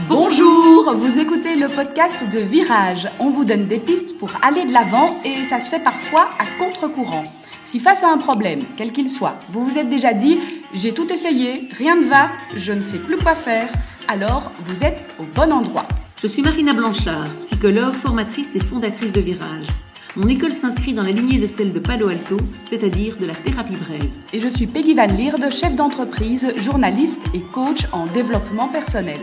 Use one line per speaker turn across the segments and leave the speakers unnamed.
Bonjour, vous écoutez le podcast de Virage. On vous donne des pistes pour aller de l'avant et ça se fait parfois à contre-courant. Si face à un problème, quel qu'il soit, vous vous êtes déjà dit « j'ai tout essayé, rien ne va, je ne sais plus quoi faire », alors vous êtes au bon endroit.
Je suis Marina Blanchard, psychologue, formatrice et fondatrice de Virage. Mon école s'inscrit dans la lignée de celle de Palo Alto, c'est-à-dire de la thérapie brève.
Et je suis Peggy Van Lierde, chef d'entreprise, journaliste et coach en développement personnel.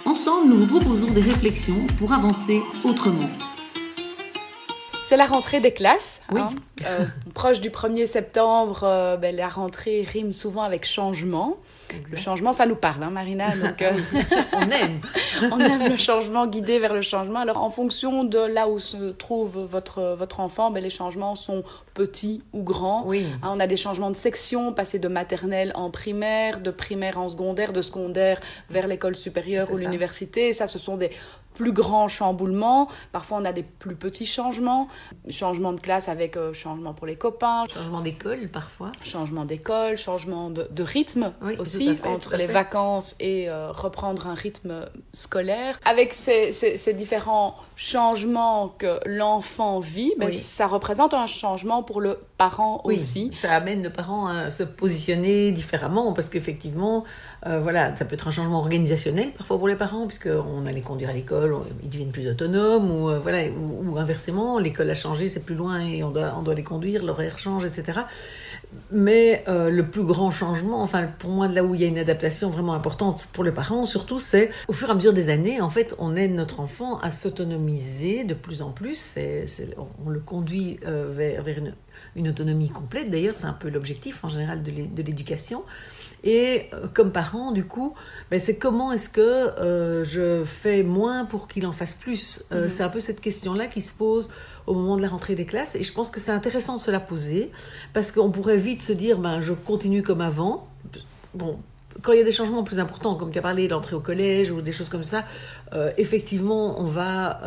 Ensemble, nous vous proposons des réflexions pour avancer autrement.
C'est la rentrée des classes.
Oui.
Proche du 1er septembre, la rentrée rime souvent avec changement.
Exact.
Le changement, ça nous parle, Marina. Donc,
On aime.
On aime le changement, guider vers le changement. Alors, en fonction de là où se trouve votre enfant, les changements sont petits ou grands.
Oui.
On a des changements de section, passer de maternelle en primaire, de primaire en secondaire, de secondaire vers l'école supérieure ou l'université. Ça, ce sont des plus grands chamboulements. Parfois, on a des plus petits changements. Changement de classe avec changement pour les copains.
Changement d'école, parfois.
Changement d'école, changement de rythme aussi, entre les vacances et reprendre un rythme scolaire. Avec ces différents changements que l'enfant vit, ça représente un changement pour le parent aussi.
Ça amène le parent à se positionner différemment parce qu'effectivement, ça peut être un changement organisationnel parfois pour les parents puisqu'on a les conduire à l'école, ils deviennent plus autonomes ou inversement, l'école a changé, c'est plus loin et on doit les conduire, l'horaire change, etc. Mais le plus grand changement, pour moi, là où il y a une adaptation vraiment importante pour les parents, surtout, c'est au fur et à mesure des années, en fait, on aide notre enfant à s'autonomiser de plus en plus. On le conduit vers une autonomie complète. D'ailleurs, c'est un peu l'objectif en général de l'éducation. Et comme parent, du coup, c'est comment est-ce que je fais moins pour qu'il en fasse plus. C'est un peu cette question-là qui se pose au moment de la rentrée des classes. Et je pense que c'est intéressant de se la poser parce qu'on pourrait vite se dire je continue comme avant. Bon, quand il y a des changements plus importants, comme tu as parlé d'entrée au collège ou des choses comme ça, effectivement, on va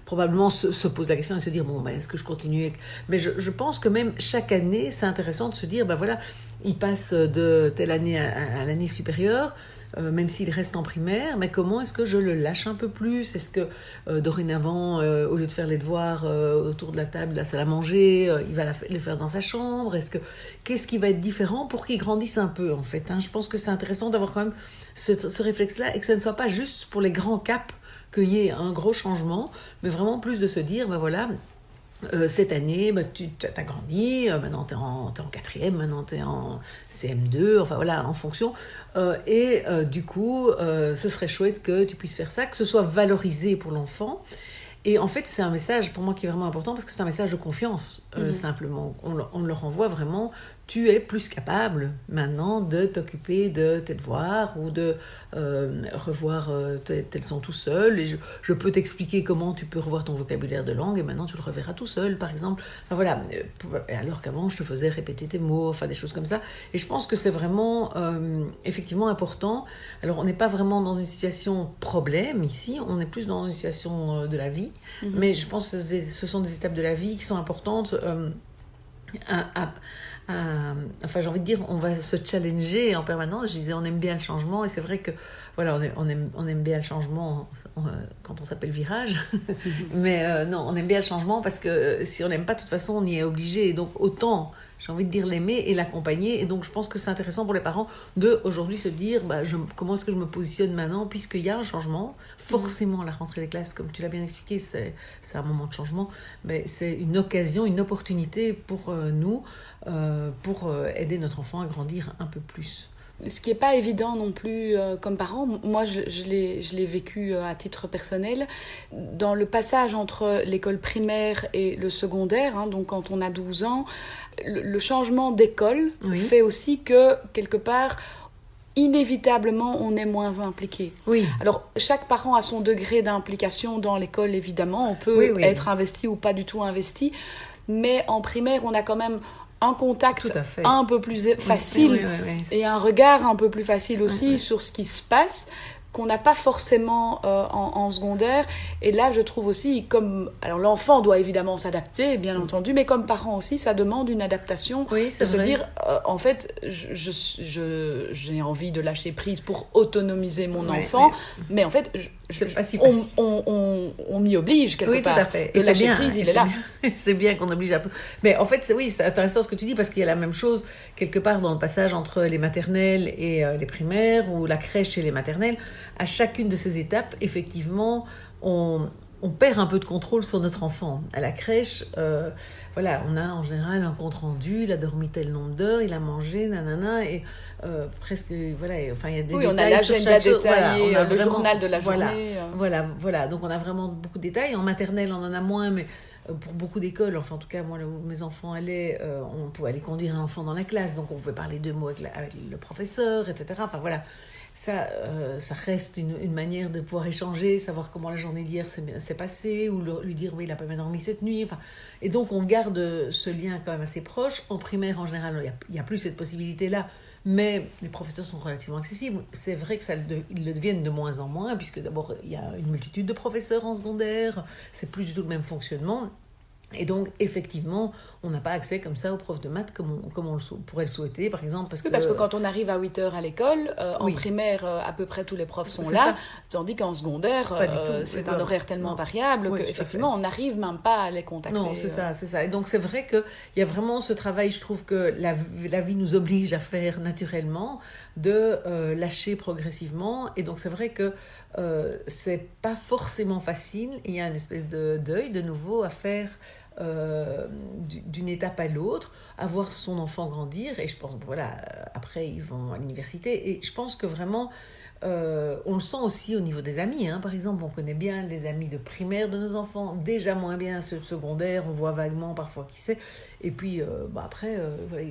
probablement se poser la question et se dire est-ce que je continue Mais je pense que même chaque année, c'est intéressant de se dire il passe de telle année à l'année supérieure, même s'il reste en primaire, mais comment est-ce que je le lâche un peu plus ? Est-ce que dorénavant, au lieu de faire les devoirs autour de la table, de la salle à manger, il va le faire dans sa chambre ? Qu'est-ce qui va être différent pour qu'il grandisse un peu, en fait, Je pense que c'est intéressant d'avoir quand même ce réflexe-là et que ça ne soit pas juste pour les grands caps qu'il y ait un gros changement, mais vraiment plus de se dire, cette année, tu as grandi, maintenant tu es en 4e, maintenant tu es en CM2, en fonction. Du coup, ce serait chouette que tu puisses faire ça, que ce soit valorisé pour l'enfant. Et en fait, c'est un message pour moi qui est vraiment important parce que c'est un message de confiance, simplement. On leur envoie vraiment, tu es plus capable maintenant de t'occuper de tes devoirs ou de revoir tes leçons tout seul. Et je peux t'expliquer comment tu peux revoir ton vocabulaire de langue et maintenant tu le reverras tout seul, par exemple. Alors qu'avant, je te faisais répéter tes mots, des choses comme ça. Et je pense que c'est vraiment, effectivement, important. Alors, on n'est pas vraiment dans une situation problème ici, on est plus dans une situation de la vie. Mais je pense que ce sont des étapes de la vie qui sont importantes j'ai envie de dire, on va se challenger en permanence. Je disais, on aime bien le changement et c'est vrai que on aime bien le changement quand on s'appelle Virage. Mais non, on aime bien le changement parce que si on n'aime pas, de toute façon, on y est obligé. Et donc, autant, j'ai envie de dire, l'aimer et l'accompagner. Et donc, je pense que c'est intéressant pour les parents de aujourd'hui se dire comment est-ce que je me positionne maintenant puisqu'il y a un changement. Forcément, la rentrée des classes, comme tu l'as bien expliqué, c'est un moment de changement. Mais c'est une occasion, une opportunité pour nous pour aider notre enfant à grandir un peu plus.
Ce qui n'est pas évident non plus comme parent, moi je l'ai vécu à titre personnel, dans le passage entre l'école primaire et le secondaire, donc quand on a 12 ans, le changement d'école fait aussi que quelque part, inévitablement, on est moins impliqué.
Oui.
Alors, chaque parent a son degré d'implication dans l'école, évidemment, on peut être investi ou pas du tout investi, mais en primaire, on a quand même un contact un peu plus facile et un regard un peu plus facile aussi sur ce qui se passe qu'on n'a pas forcément en secondaire. Et là, je trouve aussi, alors l'enfant doit évidemment s'adapter, bien entendu, mais comme parent aussi, ça demande une adaptation.
Oui, c'est
de se
vrai.
dire, en fait, j'ai envie de lâcher prise pour autonomiser mon enfant, mais en fait,
c'est pas si facile.
On m'y oblige quelque part.
Oui, tout à fait.
Et lâcher prise, il est là.
C'est bien qu'on oblige un peu. Mais en fait, c'est intéressant ce que tu dis, parce qu'il y a la même chose quelque part dans le passage entre les maternelles et les primaires, ou la crèche et les maternelles. À chacune de ces étapes, effectivement, on perd un peu de contrôle sur notre enfant. À la crèche, voilà, on a en général un compte rendu, il a dormi tel nombre d'heures, il a mangé, nanana, et presque, voilà, enfin, il y a des détails.
Oui, on a l'agenda détaillé,
voilà,
le journal de la journée.
Voilà, donc on a vraiment beaucoup de détails. En maternelle, on en a moins, mais pour beaucoup d'écoles, enfin en tout cas moi là où mes enfants allaient, on pouvait aller conduire un enfant dans la classe, donc on pouvait parler 2 mots avec le professeur, etc. Enfin voilà, ça reste une manière de pouvoir échanger, savoir comment la journée d'hier s'est passée, ou lui dire oui, il n'a pas bien dormi cette nuit. Enfin, et donc on garde ce lien quand même assez proche. En primaire, en général, il n'y a plus cette possibilité-là, mais les professeurs sont relativement accessibles. C'est vrai que ils le deviennent de moins en moins, puisque d'abord, il y a une multitude de professeurs en secondaire, c'est plus du tout le même fonctionnement. Et donc, effectivement, on n'a pas accès comme ça aux profs de maths comme on pourrait le souhaiter, par exemple. Parce
que quand on arrive à 8h à l'école, en primaire, à peu près tous les profs sont là, tandis qu'en secondaire, c'est un horaire tellement variable qu'effectivement, on n'arrive même pas à les contacter.
Non, c'est ça. Et donc, c'est vrai qu'il y a vraiment ce travail, je trouve que la vie nous oblige à faire naturellement, de lâcher progressivement. Et donc, c'est vrai que c'est pas forcément facile. Il y a une espèce de deuil, de nouveau, à faire d'une étape à l'autre, à voir son enfant grandir. Et je pense, voilà, après, ils vont à l'université. Et je pense que vraiment, on le sent aussi au niveau des amis. Par exemple, on connaît bien les amis de primaire de nos enfants, déjà moins bien ceux de secondaire, on voit vaguement parfois qui c'est. Et puis, après, voilà,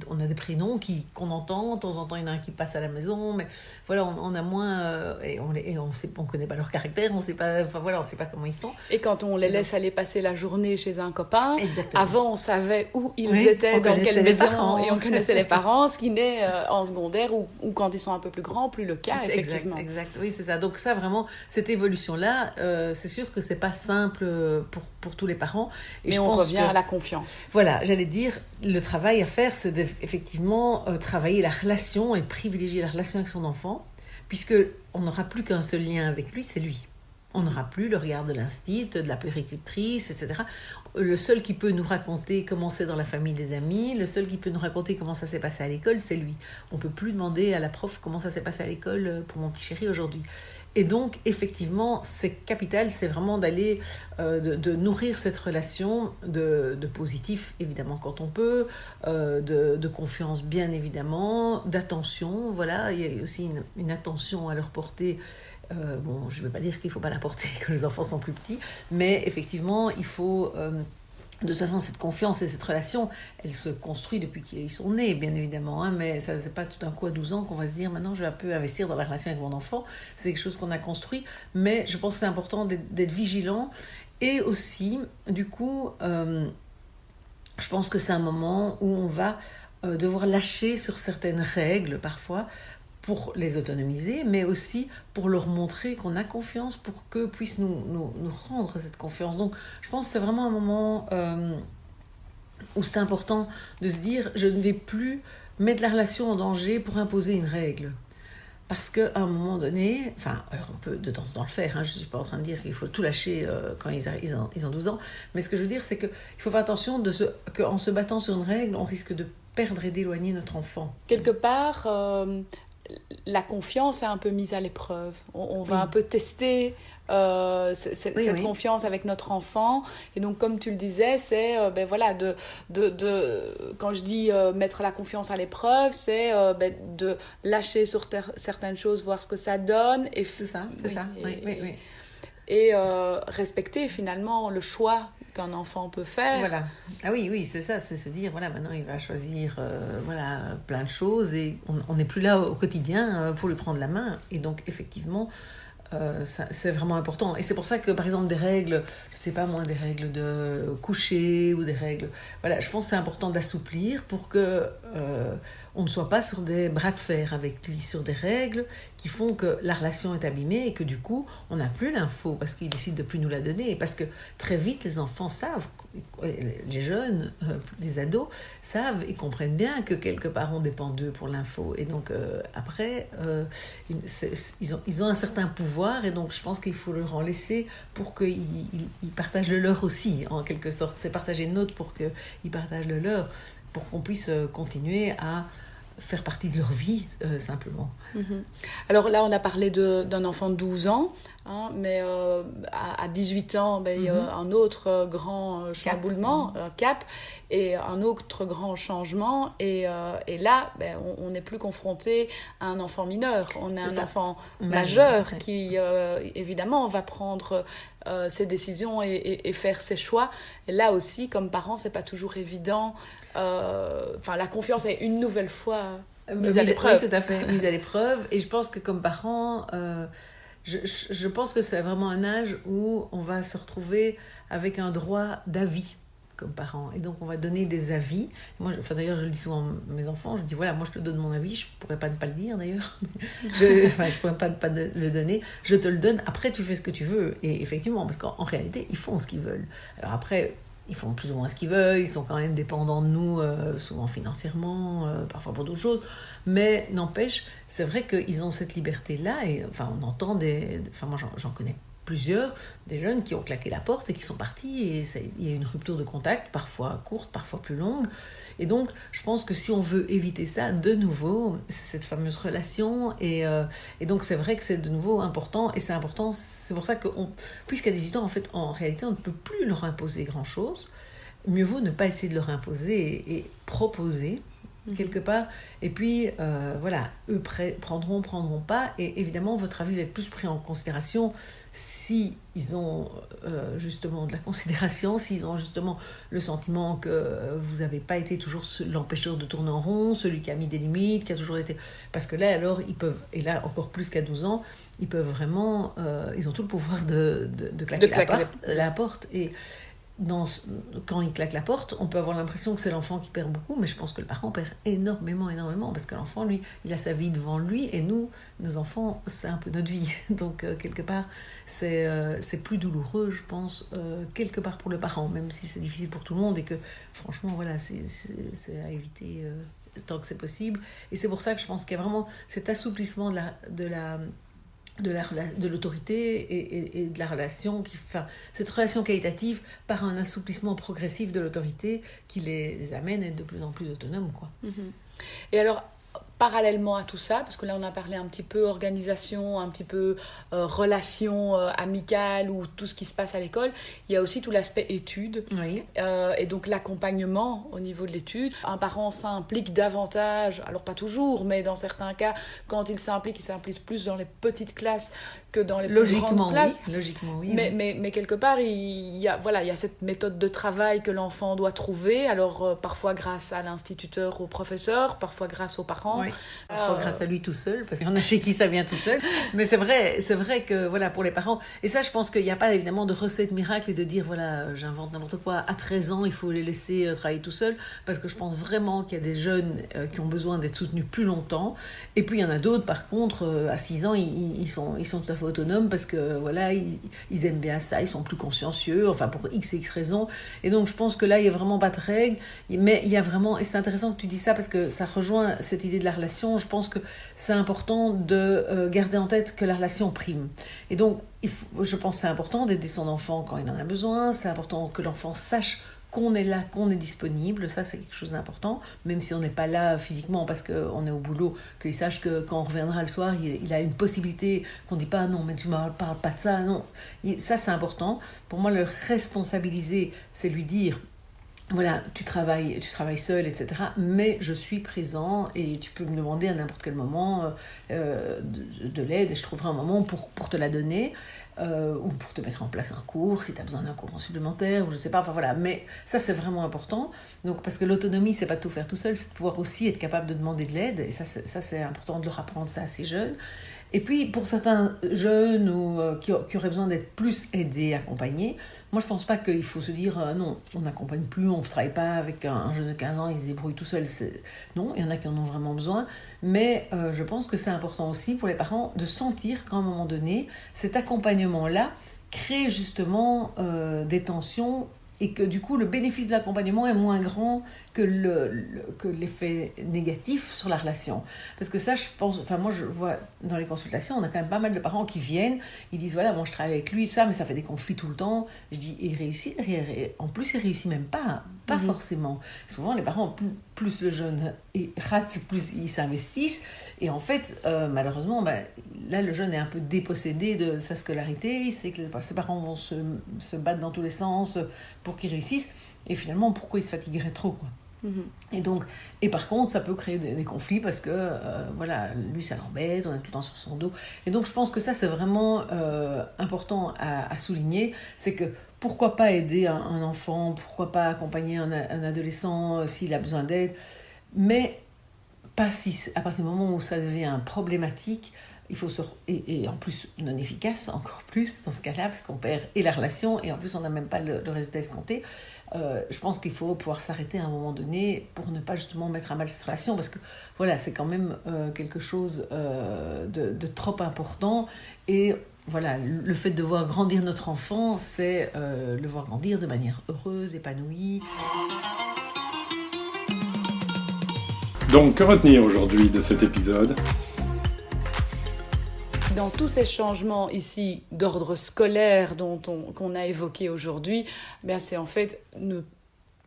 on a des prénoms qu'on entend, de temps en temps, il y en a un qui passe à la maison, mais voilà, on a moins... et on connaît pas leur caractère, on sait pas comment ils sont.
Et quand on les laisse aller passer la journée chez un copain,
exactement.
Avant, on savait où ils étaient, dans quelle maison, et on connaissait les parents, ce qui n'est en secondaire, ou quand ils sont un peu plus grands, plus le cas, effectivement.
Exact, oui, c'est ça. Donc ça, vraiment, cette évolution-là, c'est sûr que c'est pas simple pour tous les parents.
Mais on revient à la confiance.
Voilà, j'allais dire, le travail à faire, c'est effectivement travailler la relation et privilégier la relation avec son enfant, puisque on n'aura plus qu'un seul lien avec lui, c'est lui. On n'aura plus le regard de l'instit, de la puéricultrice, etc. Le seul qui peut nous raconter comment c'est dans la famille des amis, le seul qui peut nous raconter comment ça s'est passé à l'école, c'est lui. On ne peut plus demander à la prof comment ça s'est passé à l'école pour mon petit chéri aujourd'hui. Et donc, effectivement, c'est capital, c'est vraiment d'aller, de nourrir cette relation de positif, évidemment, quand on peut, de confiance, bien évidemment, d'attention, voilà, il y a aussi une attention à leur porter. Bon, je ne veux pas dire qu'il ne faut pas la porter quand les enfants sont plus petits, mais effectivement, il faut... de toute façon, cette confiance et cette relation, elle se construit depuis qu'ils sont nés, bien évidemment, mais ça, c'est pas tout d'un coup à 12 ans qu'on va se dire maintenant je vais un peu investir dans la relation avec mon enfant. C'est quelque chose qu'on a construit, mais je pense que c'est important d'être vigilant. Et aussi, du coup, je pense que c'est un moment où on va devoir lâcher sur certaines règles parfois, pour les autonomiser, mais aussi pour leur montrer qu'on a confiance, pour qu'eux puissent nous rendre cette confiance. Donc, je pense que c'est vraiment un moment où c'est important de se dire, je ne vais plus mettre la relation en danger pour imposer une règle. Parce qu'à un moment donné, enfin, alors on peut de temps en temps le faire, je ne suis pas en train de dire qu'il faut tout lâcher quand ils ont 12 ans, mais ce que je veux dire, c'est qu'il faut faire attention qu'en se battant sur une règle, on risque de perdre et d'éloigner notre enfant.
Quelque part... la confiance est un peu mise à l'épreuve. On va un peu tester cette confiance avec notre enfant. Et donc, comme tu le disais, c'est quand je dis mettre la confiance à l'épreuve, c'est de lâcher sur certaines choses, voir ce que ça donne. Et
c'est ça.
Et respecter finalement le choix qu'un enfant peut faire.
Voilà. Ah oui, c'est ça, c'est se dire, voilà, maintenant il va choisir plein de choses et on n'est plus là au quotidien pour lui prendre la main. Et donc, effectivement, c'est vraiment important. Et c'est pour ça que, par exemple, des règles, je ne sais pas moi, des règles de coucher ou des règles... Voilà, je pense que c'est important d'assouplir pour que on ne soit pas sur des bras de fer avec lui, sur des règles qui font que la relation est abîmée et que du coup, on n'a plus l'info parce qu'il décide de plus nous la donner. Et parce que très vite, les enfants savent, les jeunes, les ados, savent et comprennent bien que quelque part, on dépend d'eux pour l'info. Et donc, après, ils ont un certain pouvoir et donc je pense qu'il faut leur en laisser pour qu'ils partagent le leur aussi, en quelque sorte. C'est partager le nôtre pour qu'ils partagent le leur, pour qu'on puisse continuer à faire partie de leur vie, simplement.
Alors là, on a parlé d'un enfant de 12 ans, hein, mais à 18 ans, il y a un autre grand chamboulement, cap, et un autre grand changement. Et là, on n'est plus confronté à un enfant mineur. On est un enfant majeur qui, évidemment, va prendre ses décisions et faire ses choix. Et là aussi, comme parents, c'est pas toujours évident. La confiance est une nouvelle fois mise à l'épreuve.
Oui, tout à fait, mise à l'épreuve. Et je pense que comme parents, je pense que c'est vraiment un âge où on va se retrouver avec un droit d'avis comme parents. Et donc, on va donner des avis. Moi, d'ailleurs, je le dis souvent à mes enfants, je dis, voilà, moi, je te donne mon avis, je ne pourrais pas ne pas le dire, d'ailleurs. Je ne pourrais pas le donner. Je te le donne, après, tu fais ce que tu veux. Et effectivement, parce qu'en réalité, ils font ce qu'ils veulent. Alors après, ils font plus ou moins ce qu'ils veulent, ils sont quand même dépendants de nous, souvent financièrement, parfois pour d'autres choses. Mais n'empêche, c'est vrai qu'ils ont cette liberté-là. Et on entend moi, j'en connais plusieurs, des jeunes qui ont claqué la porte et qui sont partis. Et il y a une rupture de contact, parfois courte, parfois plus longue. Et donc, je pense que si on veut éviter ça, de nouveau, c'est cette fameuse relation. Et donc, c'est vrai que c'est de nouveau important. Et c'est important, c'est pour ça que, puisqu'à 18 ans, en fait, en réalité, on ne peut plus leur imposer grand-chose. Mieux vaut ne pas essayer de leur imposer et proposer, quelque part. Et puis, eux prendront pas. Et évidemment, votre avis va être plus pris en considération si ils ont justement de la considération, s'ils ont justement le sentiment que vous n'avez pas été toujours l'empêcheur de tourner en rond, celui qui a mis des limites, qui a toujours été... Parce que là, alors, ils peuvent, et là, encore plus qu'à 12 ans, ils peuvent vraiment... ils ont tout le pouvoir de claquer la porte. Et quand il claque la porte, on peut avoir l'impression que c'est l'enfant qui perd beaucoup, mais je pense que le parent perd énormément, parce que l'enfant, lui, il a sa vie devant lui, et nous, nos enfants, c'est un peu notre vie. Donc, quelque part, c'est plus douloureux, je pense, quelque part pour le parent, même si c'est difficile pour tout le monde, et que, franchement, voilà, c'est à éviter tant que c'est possible. Et c'est pour ça que je pense qu'il y a vraiment cet assouplissement de l'autorité et de la relation, cette relation qualitative par un assouplissement progressif de l'autorité qui les amène à être de plus en plus autonomes, quoi.
Et alors, parallèlement à tout ça, parce que là on a parlé un petit peu organisation, un petit peu relation amicale ou tout ce qui se passe à l'école, il y a aussi tout l'aspect études,
oui.
Et donc l'accompagnement au niveau de l'étude. Un parent s'implique davantage, alors pas toujours, mais dans certains cas, quand il s'implique plus dans les petites classes que dans les plus grandes classes.
Logiquement, oui.
Mais quelque part, il y a cette méthode de travail que l'enfant doit trouver, alors parfois grâce à l'instituteur, au professeur, parfois grâce aux parents.
Oui. Parfois grâce à lui tout seul, parce qu'il y en a chez qui ça vient tout seul. Mais c'est vrai que voilà, pour les parents, et ça je pense qu'il n'y a pas évidemment de recette miracle et de dire voilà, j'invente n'importe quoi, à 13 ans il faut les laisser travailler tout seul, parce que je pense vraiment qu'il y a des jeunes qui ont besoin d'être soutenus plus longtemps, et puis il y en a d'autres par contre, à 6 ans ils sont tout à fait autonomes, parce que voilà, ils aiment bien ça, ils sont plus consciencieux, enfin pour X et X raisons, et donc je pense que là il n'y a vraiment pas de règles, mais il y a vraiment, et c'est intéressant que tu dis ça, parce que ça rejoint cette idée de la relation. Je pense que c'est important de garder en tête que la relation prime. Et donc, je pense que c'est important d'aider son enfant quand il en a besoin. C'est important que l'enfant sache qu'on est là, qu'on est disponible. Ça, c'est quelque chose d'important. Même si on n'est pas là physiquement parce qu'on est au boulot, qu'il sache que quand on reviendra le soir, il a une possibilité, qu'on ne dit pas « non, mais tu ne me parles pas de ça ». Non, ça, c'est important. Pour moi, le responsabiliser, c'est lui dire « voilà, tu travailles seul, etc. Mais je suis présent et tu peux me demander à n'importe quel moment de l'aide et je trouverai un moment pour te la donner. » ou pour te mettre en place un cours, si tu as besoin d'un cours supplémentaire, ou je sais pas, enfin voilà. Mais ça, c'est vraiment important. Donc, parce que l'autonomie, c'est pas tout faire tout seul, c'est de pouvoir aussi être capable de demander de l'aide. Et ça, c'est important de leur apprendre ça assez jeune. Et puis, pour certains jeunes qui auraient besoin d'être plus aidés, accompagnés, moi, je pense pas qu'il faut se dire non, on n'accompagne plus, on ne travaille pas avec un jeune de 15 ans, il se débrouille tout seul. Non, il y en a qui en ont vraiment besoin. Mais je pense que c'est important aussi pour les parents de sentir qu'à un moment donné, cet accompagnement-là crée justement des tensions et que du coup, le bénéfice de l'accompagnement est moins grand que l'effet négatif sur la relation. Parce que ça, je pense, enfin moi je vois dans les consultations, on a quand même pas mal de parents qui viennent, ils disent voilà, moi je travaille avec lui, tout ça, mais ça fait des conflits tout le temps. Je dis, il réussit, en plus il réussit même pas forcément. Souvent les parents, plus le jeune rate, plus ils s'investissent, et en fait, malheureusement, là le jeune est un peu dépossédé de sa scolarité, il sait que ses parents vont se battre dans tous les sens pour qu'il réussisse, et finalement, pourquoi il se fatiguerait trop, quoi. Et par contre, ça peut créer des conflits parce que, voilà, lui, ça l'embête, on est tout le temps sur son dos. Et donc, je pense que ça, c'est vraiment important à souligner. C'est que pourquoi pas aider un enfant, pourquoi pas accompagner un adolescent s'il a besoin d'aide, mais pas si, à partir du moment où ça devient problématique, il faut et en plus non efficace, encore plus dans ce cas-là, parce qu'on perd et la relation, et en plus on n'a même pas le résultat escompté. Je pense qu'il faut pouvoir s'arrêter à un moment donné pour ne pas justement mettre à mal cette relation, parce que voilà, c'est quand même quelque chose de trop important, et voilà, le fait de voir grandir notre enfant, c'est le voir grandir de manière heureuse, épanouie.
Donc, que retenir aujourd'hui de cet épisode ?
Dans tous ces changements ici d'ordre scolaire qu'on a évoqués aujourd'hui, c'est en fait ne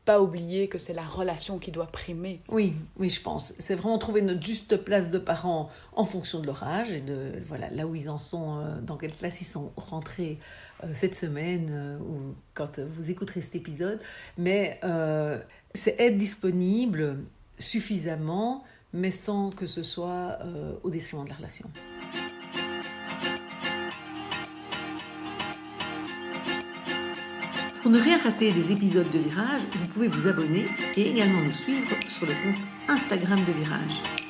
pas oublier que c'est la relation qui doit primer.
Oui, je pense. C'est vraiment trouver notre juste place de parents en fonction de leur âge et de voilà, là où ils en sont, dans quelle classe ils sont rentrés cette semaine ou quand vous écouterez cet épisode. Mais c'est être disponible suffisamment, mais sans que ce soit au détriment de la relation. Pour ne rien rater des épisodes de Virage, vous pouvez vous abonner et également nous suivre sur le compte Instagram de Virage.